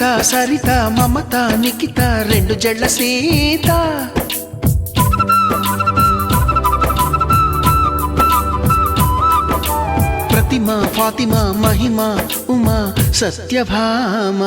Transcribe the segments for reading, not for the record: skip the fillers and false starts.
కవిత సరిత మమత నిఖిత రెండు జడ్ల సీత ప్రతిమ ఫాతిమ మహిమ ఉమా సత్యభామ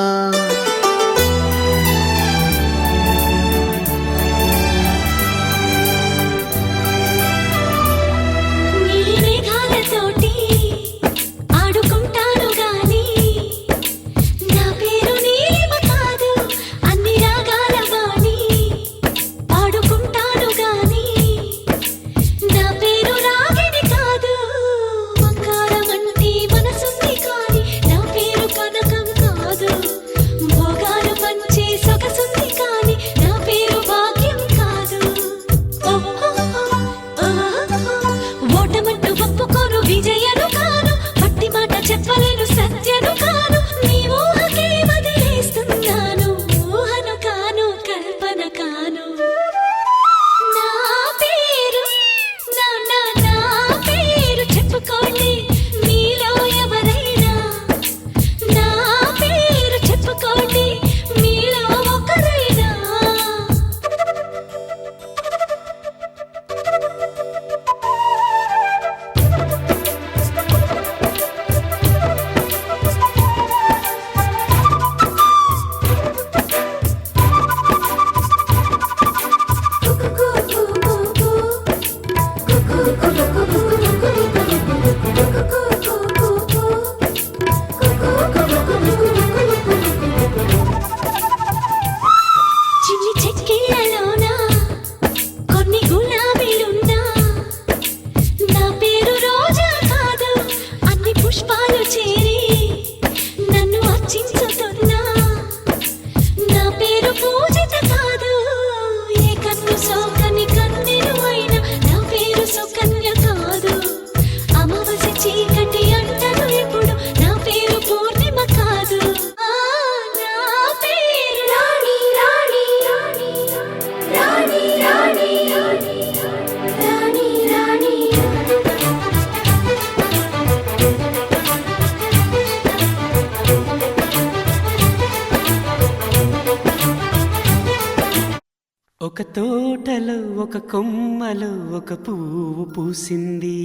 ఒక తోటలో ఒక కొమ్మలో ఒక పువ్వు పూసింది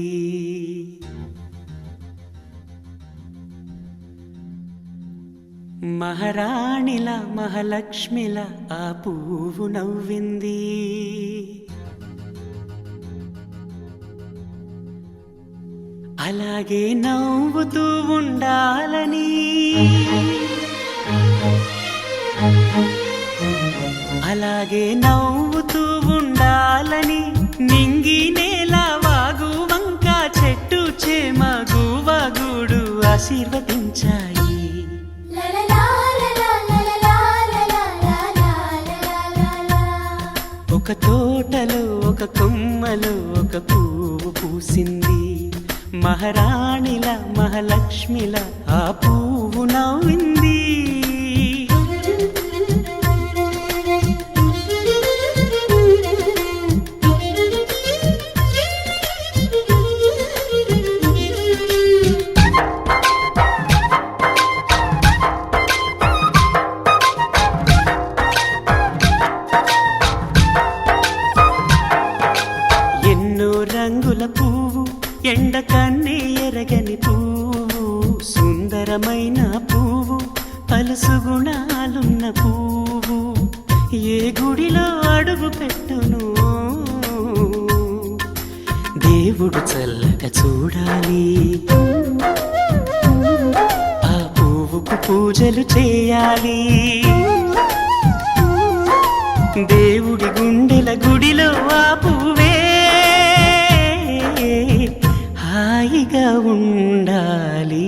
మహారాణిలా మహాలక్ష్మిలా ఆ పువ్వు నవ్వింది అలాగే నవ్వుతూ ఉండాలని అలాగే నవ్వుతూ ఉండాలని నింగి నేల వాగు వంక చెట్టు చేమ గువగూడు ఆశీర్వదించాయి ఒక తోటలో ఒక కొమ్మలో ఒక పువ్వు పూసింది మహారాణిల మహాలక్ష్మిల ఆ పువ్వు నవ్వింది రంగుల పువ్వు ఎండ కన్నే ఎరగని పువ్వు సుందరమైన పువ్వు పలుసు గుణాలున్న పువ్వు ఏ గుడిలో అడుగు పెట్టును దేవుడు చల్లగా చూడాలి ఆ పువ్వుకు పూజలు చేయాలి దేవుడి గుండెల గుడిలో ఆ పువ్వే హాయిగా ఉండాలి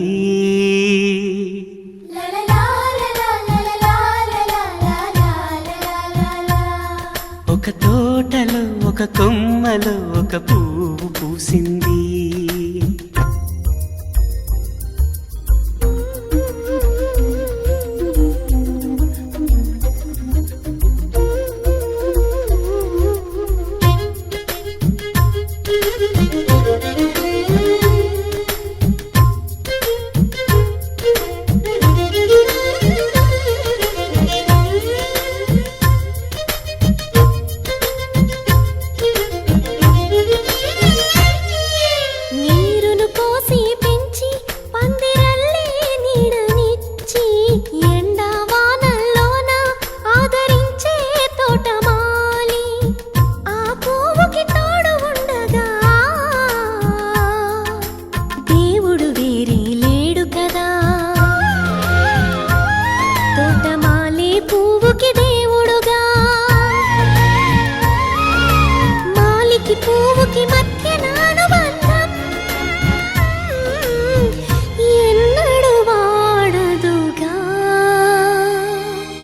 ఒక తోటలో ఒక కొమ్మలో ఒక పువ్వు పూసింది